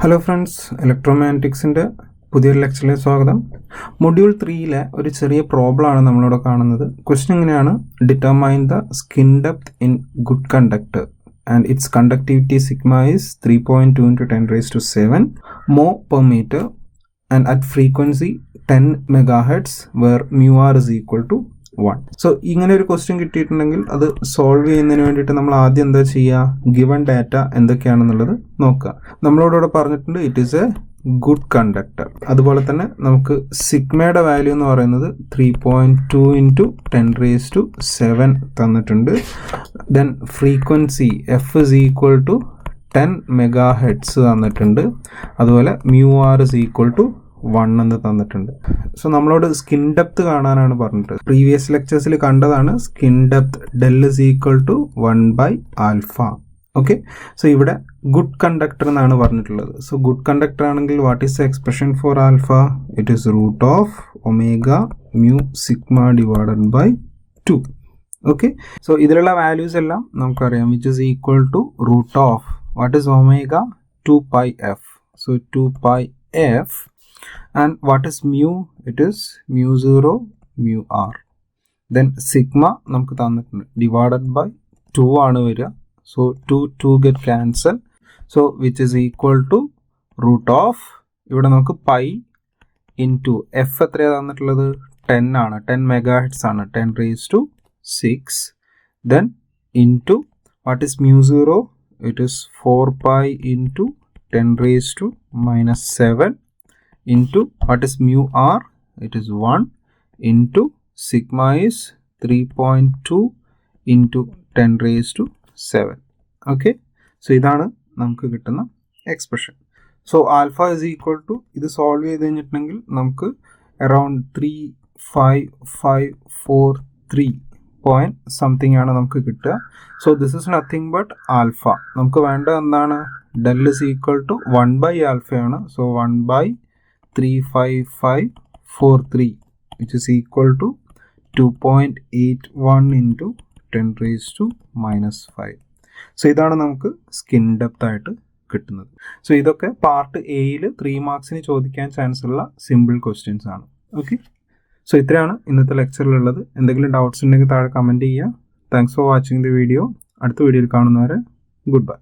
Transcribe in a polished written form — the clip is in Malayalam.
ഹലോ ഫ്രണ്ട്സ്, ഇലക്ട്രോമാഗ്നറ്റിക്സിൻ്റെ പുതിയൊരു ലെക്ചറിലേക്ക് സ്വാഗതം. മൊഡ്യൂൾ 3-ലെ ഒരു ചെറിയ പ്രോബ്ലമാണ് നമ്മളിവിടെ കാണുന്നത്. ക്വസ്റ്റ്യൻ ഇങ്ങനെയാണ്: determine the skin depth in good conductor and it's conductivity sigma is 3.2 × 10⁻⁷ mho per meter and at frequency 10 MHz where μr is equal to 1. So ഇങ്ങനെ ഒരു ക്വസ്റ്റ്യൻ കിട്ടിയിട്ടുണ്ടെങ്കിൽ അത് സോൾവ് ചെയ്യുന്നതിന് വേണ്ടിയിട്ട് നമ്മൾ ആദ്യം എന്താ ചെയ്യുക? ഗിവൺ ഡാറ്റ എന്തൊക്കെയാണെന്നുള്ളത് നോക്കുക. നമ്മളോട് പറഞ്ഞിട്ടുണ്ട് it is A good conductor. അതുപോലെ തന്നെ നമുക്ക് സിഗ്മയുടെ വാല്യൂ എന്ന് പറയുന്നത് 3.2 × 10⁻⁷ തന്നിട്ടുണ്ട്. Then frequency F is equal to 10 MHz തന്നിട്ടുണ്ട്. അതുപോലെ μr is equal to 1 എന്ന് തന്നിട്ടുണ്ട്. സോ നമ്മളോട് സ്കിൻ ഡെപ്ത് കാണാനാണ് പറഞ്ഞിട്ട്. പ്രീവിയസ് ലെക്ചേഴ്സിൽ കണ്ടതാണ് skin depth del is equal to 1/α. Okay, so ഇവിടെ ഗുഡ് കണ്ടക്ടർ എന്നാണ് പറഞ്ഞിട്ടുള്ളത്. സോ ഗുഡ് കണ്ടക്ടർ ആണെങ്കിൽ what is the expression for alpha? It is √μ∑2. Okay, so ഇതിലുള്ള വാല്യൂസ് എല്ലാം നമുക്കറിയാം. Which is equal to what is omega? 2πf. So 2πf. And what is mu? It is μ0 μr. Then sigma നമുക്ക് തന്നിട്ടുണ്ട് divided by 2 ആണ് വരിക. So 2 get cancel. So which is equal to ഇവിടെ നമുക്ക് പൈ ഇൻറ്റു എഫ് എത്രയാണ് തന്നിട്ടുള്ളത്? 10 ആണ്. 10 MHz ആണ്. 10⁻⁶. Then into what is μ0? It is 4π into 10⁻⁻7 into what is μr? It is 1 into sigma is 3.2 into 10⁻⁷. Okay, so ഇതാണ് നമുക്ക് കിട്ടുന്ന expression. So alpha is equal to ഇത് സോൾവ് ചെയ്ത് കഴിഞ്ഞിട്ടുണ്ടെങ്കിൽ നമുക്ക് അറൗണ്ട് 35543 പോയിന്റ് സംതിങ് ആണ് നമുക്ക് കിട്ടുക. So this is nothing but alpha. നമുക്ക് വേണ്ട എന്താണ്? ഡെൽ ഇസ് ഈക്വൽ ടു 1/α ആണ്. So 1/35543 which is equal to 2.81 into 10⁻⁻5. So ഇതാണ് നമുക്ക് സ്കിൻ ഡെപ്ത് ആയിട്ട് കിട്ടുന്നത്. സോ ഇതൊക്കെ പാർട്ട് എയിൽ 3 മാർക്സിന് ചോദിക്കാൻ ചാൻസ് ഉള്ള സിമ്പിൾ ക്വസ്റ്റ്യൻസ് ആണ്. ഓക്കെ, സോ ഇത്രയാണ് ഇന്നത്തെ ലെക്ചറിലുള്ളത്. എന്തെങ്കിലും ഡൗട്ട്സ് ഉണ്ടെങ്കിൽ താഴെ കമൻറ്റ് ചെയ്യുക. Thanks for watching the video. അടുത്ത വീഡിയോയിൽ കാണുന്നവരെ ഗുഡ് ബൈ.